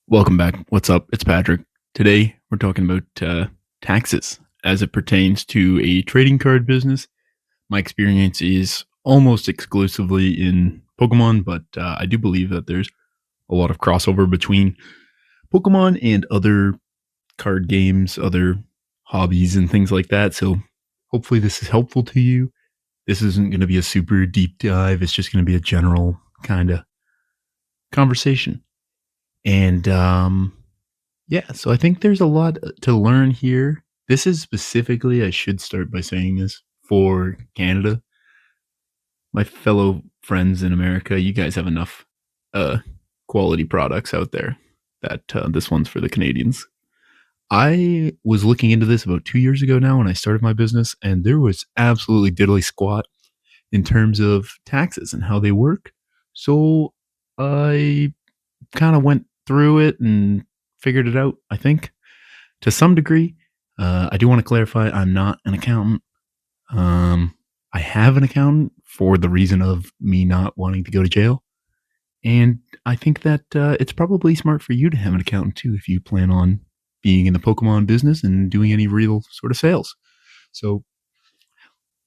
Welcome back. What's up? It's Patrick. Today we're talking about taxes as it pertains to a trading card business. My experience is almost exclusively in Pokemon, but I do believe that there's a lot of crossover between Pokemon and other card games, other hobbies, and things like that. So hopefully this is helpful to you. This isn't going to be a super deep dive, it's just going to be a general kind of conversation. And yeah, so I think there's a lot to learn here. This is specifically, I should start by saying this, for Canada. My fellow friends in America, you guys have enough uh, quality products out there that this one's for the Canadians. I was looking into this about 2 years ago now when I started my business, and there was absolutely diddly squat in terms of taxes and how they work. So I kind of went through it and figured it out, I think, to some degree. I do want to clarify I'm not an accountant. I have an accountant for the reason of me not wanting to go to jail. And I think that it's probably smart for you to have an accountant too if you plan on being in the Pokemon business and doing any real sort of sales. So,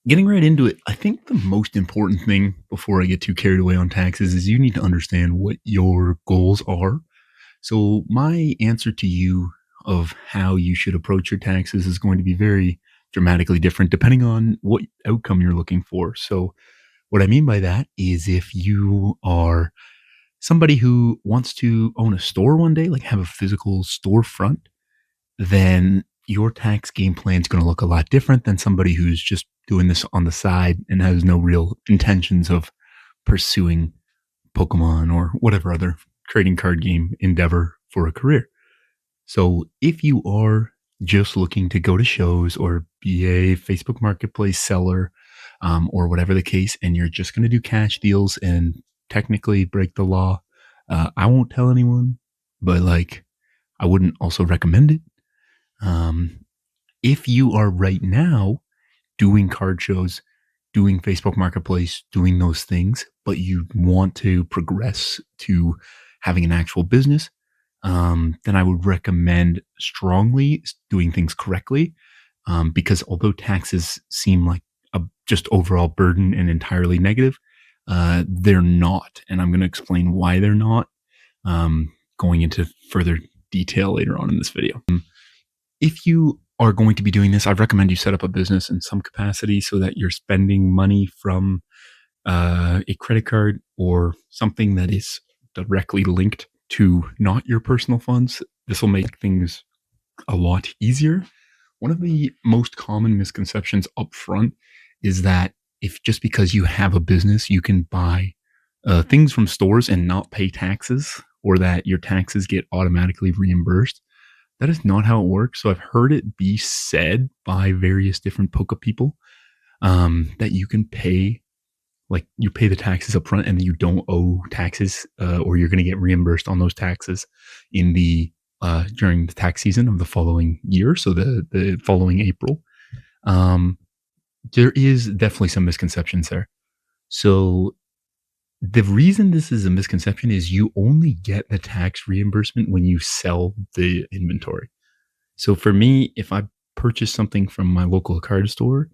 getting right into it, I think the most important thing before I get too carried away on taxes is you need to understand what your goals are. So, my answer to you of how you should approach your taxes is going to be very dramatically different depending on what outcome you're looking for. So, what I mean by that is if you are somebody who wants to own a store one day, like have a physical storefront, then your tax game plan is going to look a lot different than somebody who's just doing this on the side and has no real intentions of pursuing Pokemon or whatever other trading card game endeavor for a career. So if you are just looking to go to shows or be a Facebook Marketplace seller, or whatever the case, and you're just going to do cash deals and technically break the law, I won't tell anyone, but like I wouldn't also recommend it. Um, if you are right now doing card shows, doing Facebook Marketplace, doing those things, but you want to progress to having an actual business, then I would recommend strongly doing things correctly. Because although taxes seem like a just overall burden and entirely negative, they're not. And I'm going to explain why they're not, going into further detail later on in this video. If you are going to be doing this, I recommend you set up a business in some capacity so that you're spending money from a credit card or something that is directly linked to not your personal funds. This will make things a lot easier. One of the most common misconceptions up front is that if just because you have a business, you can buy things from stores and not pay taxes, or that your taxes get automatically reimbursed. That is not how it works. So I've heard it be said by various different Poke people, that you can pay, like you pay the taxes up front and then you don't owe taxes, or you're going to get reimbursed on those taxes in the during the tax season of the following year. So the following April. There is definitely some misconceptions there. So the reason this is a misconception is you only get the tax reimbursement when you sell the inventory. So for me, if I purchase something from my local card store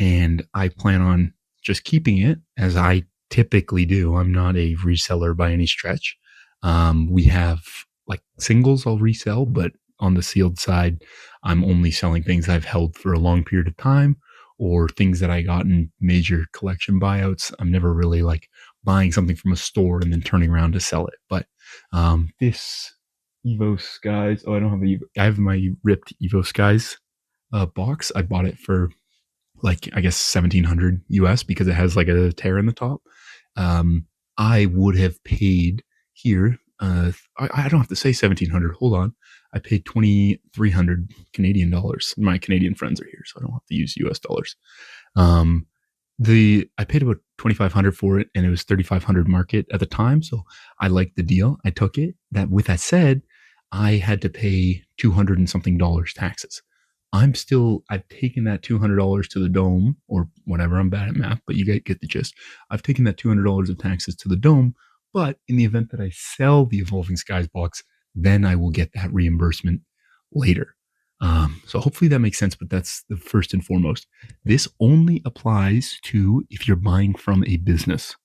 and I plan on just keeping it, as I typically do, I'm not a reseller by any stretch. We have like singles I'll resell, but on the sealed side, I'm only selling things I've held for a long period of time or things that I got in major collection buyouts. I'm never really like buying something from a store and then turning around to sell it. But this Evo Skies, oh, I don't have I have my ripped Evo Skies box. I bought it for like, I guess 1700 US because it has like a tear in the top. I would have paid here. I don't have to say 1700. Hold on. I paid 2300 Canadian dollars. My Canadian friends are here, so I don't have to use US dollars. I paid about 2500 for it and it was 3500 market at the time. So I liked the deal. I took it. With that said, I had to pay 200 and something dollars taxes. I've taken that $200 to the dome or whatever. I'm bad at math, but you get the gist. I've taken that $200 of taxes to the dome. But in the event that I sell the Evolving Skies box, then I will get that reimbursement later. So hopefully that makes sense, but that's the first and foremost. This only applies to if you're buying from a business.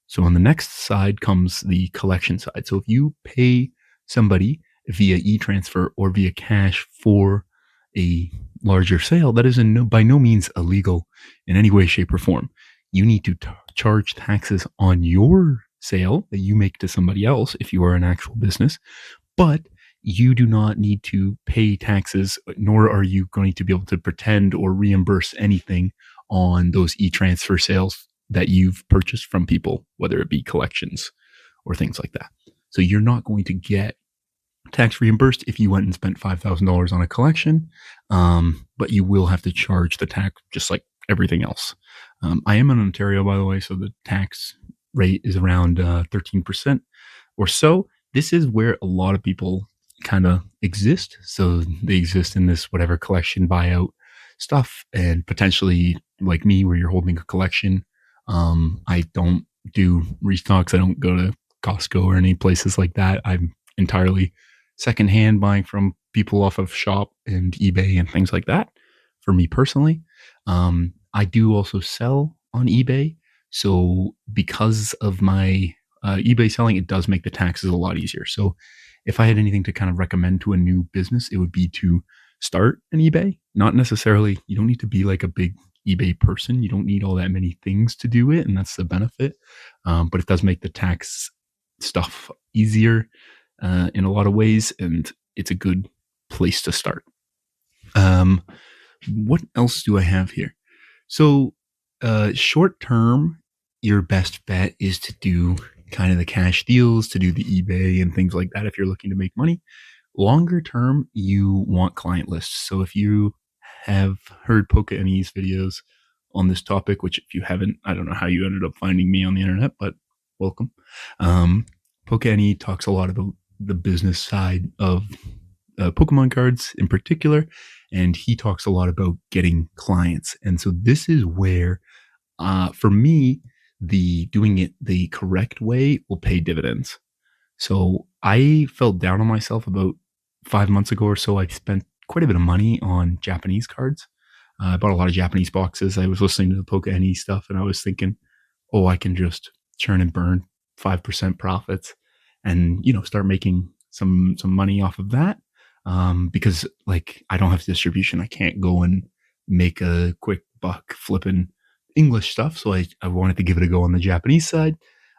So on the next side comes the collection side. So if you pay somebody via e-transfer or via cash for a larger sale, that is by no means illegal in any way, shape, or form. You need to charge taxes on your sale that you make to somebody else if you are an actual business, but you do not need to pay taxes, nor are you going to be able to pretend or reimburse anything on those e-transfer sales that you've purchased from people, whether it be collections or things like that. So you're not going to get tax reimbursed if you went and spent $5,000 on a collection, but you will have to charge the tax just like everything else. I am in Ontario, by the way, so the tax rate is around 13% or so. This is where a lot of people kind of exist. So they exist in this whatever collection buyout stuff, and potentially like me, where you're holding a collection. I don't do restocks. I don't go to Costco or any places like that. I'm entirely secondhand buying from people off of Shop and eBay and things like that. For me personally, I do also sell on eBay. So because of my eBay selling, it does make the taxes a lot easier. So if I had anything to kind of recommend to a new business, it would be to start an eBay. Not necessarily, you don't need to be like a big eBay person. You don't need all that many things to do it, and that's the benefit. But it does make the tax stuff easier in a lot of ways, and it's a good place to start. Um, what else do I have here? So, short term, your best bet is to do kind of the cash deals, to do the eBay and things like that if you're looking to make money. Longer term, you want client lists. So if you have heard Pokémon's videos on this topic, which if you haven't, I don't know how you ended up finding me on the internet, but welcome. Pokémon talks a lot about the business side of Pokemon cards in particular, and he talks a lot about getting clients. And so this is where, for me, the doing it the correct way will pay dividends. So I felt down on myself about 5 months ago or so. I spent quite a bit of money on Japanese cards. I bought a lot of Japanese boxes. I was listening to the Poke stuff, and I was thinking, oh, I can just churn and burn 5% profits, and start making some money off of that. Because like I don't have distribution, I can't go and make a quick buck flipping English stuff. So I wanted to give it a go on the Japanese side.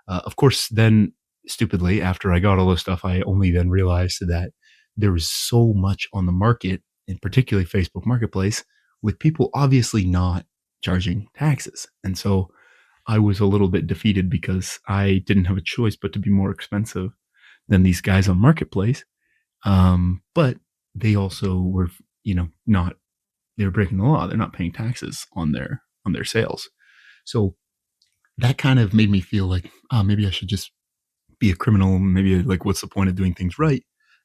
Of course, then stupidly, after I got all this stuff, I only then realized that there was so much on the market, in particularly Facebook Marketplace, with people obviously not charging taxes. And so I was a little bit defeated because I didn't have a choice but to be more expensive than these guys on Marketplace. But they also were, not, they were breaking the law. They're not paying taxes on their sales. So that kind of made me feel like, oh, maybe I should just be a criminal. Maybe like, what's the point of doing things right?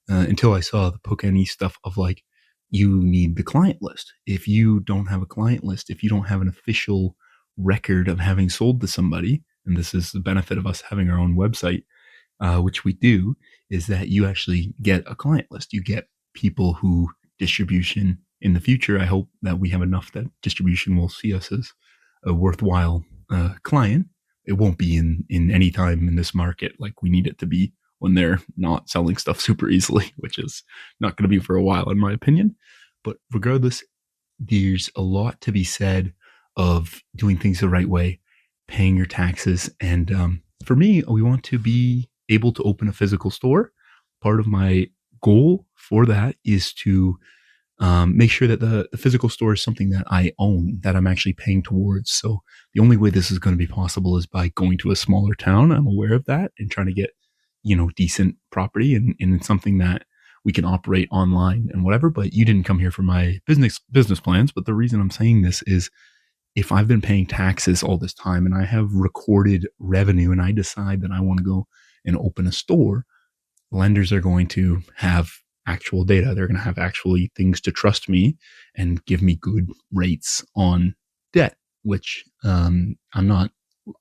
Until I saw the Pokemon stuff of like, you need the client list. If you don't have a client list, if you don't have an official record of having sold to somebody, and this is the benefit of us having our own website, which we do, is that you actually get a client list. You get people who distribution in the future. I hope that we have enough that distribution will see us as a worthwhile client. It won't be in any time in this market like we need it to be when they're not selling stuff super easily, which is not going to be for a while, in my opinion. But regardless, there's a lot to be said of doing things the right way, paying your taxes. And for me, we want to be able to open a physical store. Part of my goal for that is to make sure that the physical store is something that I own, that I'm actually paying towards. So the only way this is going to be possible is by going to a smaller town. I'm aware of that, and trying to get, decent property, and it's something that we can operate online and whatever. But you didn't come here for my business plans. But the reason I'm saying this is, if I've been paying taxes all this time and I have recorded revenue and I decide that I want to go and open a store, lenders are going to have actual data. They're going to have actually things to trust me and give me good rates on debt, which I'm not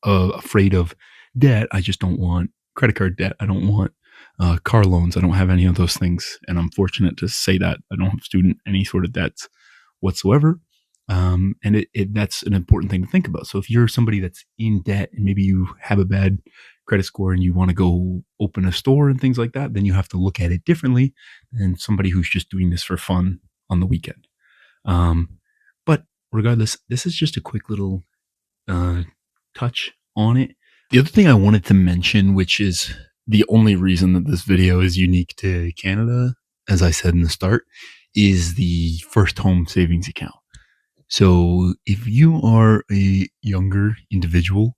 afraid of debt. I just don't want credit card debt. I don't want Car loans, I don't have any of those things, and I'm fortunate to say that I don't have student any sort of debts whatsoever. And that's an important thing to think about. So if you're somebody that's in debt and maybe you have a bad credit score and you want to go open a store and things like that, then you have to look at it differently than somebody who's just doing this for fun on the weekend. Um, but regardless, this is just a quick little uh, touch on it. The other thing I wanted to mention, which is the only reason that this video is unique to Canada, as I said in the start, is the first home savings account. So if you are a younger individual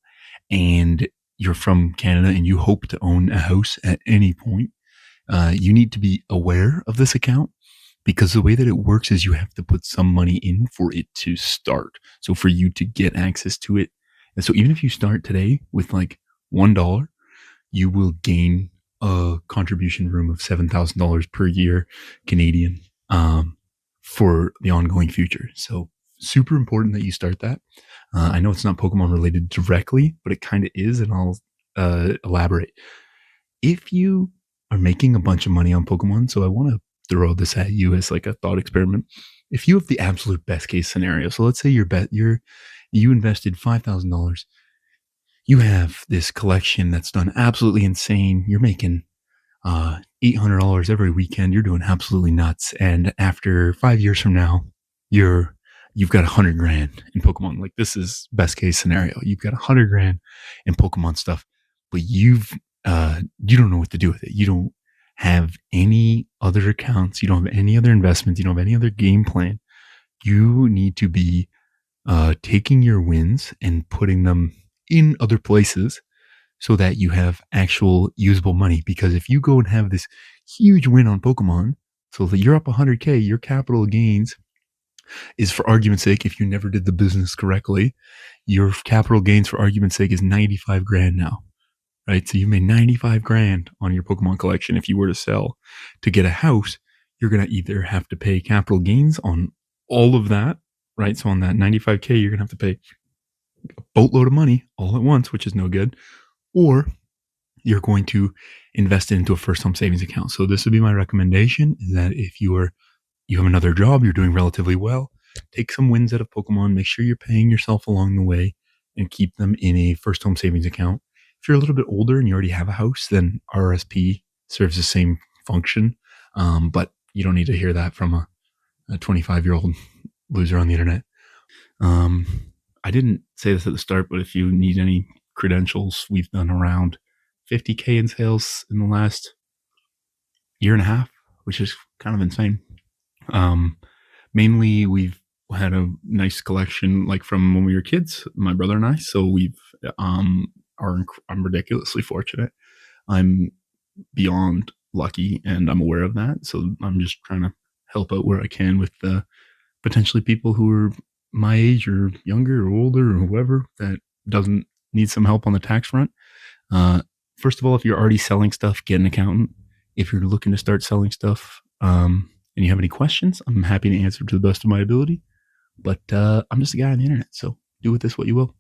and you're from Canada and you hope to own a house at any point, you need to be aware of this account because the way that it works is you have to put some money in for it to start. So for you to get access to it. And so even if you start today with like $1, you will gain a contribution room of $7,000 per year Canadian for the ongoing future. So super important that you start that. I know it's not Pokemon related directly, but it kind of is, and I'll elaborate. If you are making a bunch of money on Pokemon, so I want to throw this at you as like a thought experiment. If you have the absolute best case scenario, so let's say you invested $5,000, you have this collection that's done absolutely insane. You're making $800 every weekend. You're doing absolutely nuts. And after 5 years from now, you've got 100 grand in Pokemon. Like this is best case scenario. You've got 100 grand in Pokemon stuff, but you don't know what to do with it. You don't have any other accounts. You don't have any other investments. You don't have any other game plan. You need to be taking your wins and putting them in other places so that you have actual usable money. Because if you go and have this huge win on Pokemon, so that you're up 100K, your capital gains is, for argument's sake, if you never did the business correctly, your capital gains, for argument's sake, is 95 grand now, right? So you made 95 grand on your Pokemon collection. If you were to sell to get a house, you're going to either have to pay capital gains on all of that, right? So on that 95K, you're going to have to pay a boatload of money all at once, which is no good, or you're going to invest it into a first home savings account. So this would be my recommendation, is that if you have another job, you're doing relatively well, take some wins out of Pokemon, make sure you're paying yourself along the way, and keep them in a first home savings account. If you're a little bit older and you already have a house, then RRSP serves the same function. But you don't need to hear that from a 25-year-old loser on the internet. I didn't say this at the start, but if you need any credentials, we've done around 50K in sales in the last year and a half, which is kind of insane. Mainly we've had a nice collection like from when we were kids, my brother and I. So we've I'm ridiculously fortunate. I'm beyond lucky, and I'm aware of that. So I'm just trying to help out where I can with potentially people who are my age or younger or older or whoever that doesn't need some help on the tax front. First of all, if you're already selling stuff, get an accountant. If you're looking to start selling stuff, and you have any questions, I'm happy to answer to the best of my ability. But I'm just a guy on the internet, so do with this what you will.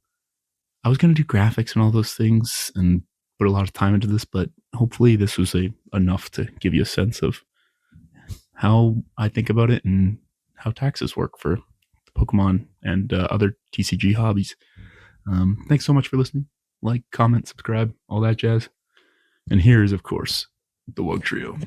I was going to do graphics and all those things and put a lot of time into this, but hopefully this was enough to give you a sense of how I think about it and how taxes work for Pokemon and other TCG hobbies. Thanks so much for listening. Like, comment, subscribe, all that jazz. And here is, of course, the Wug Trio.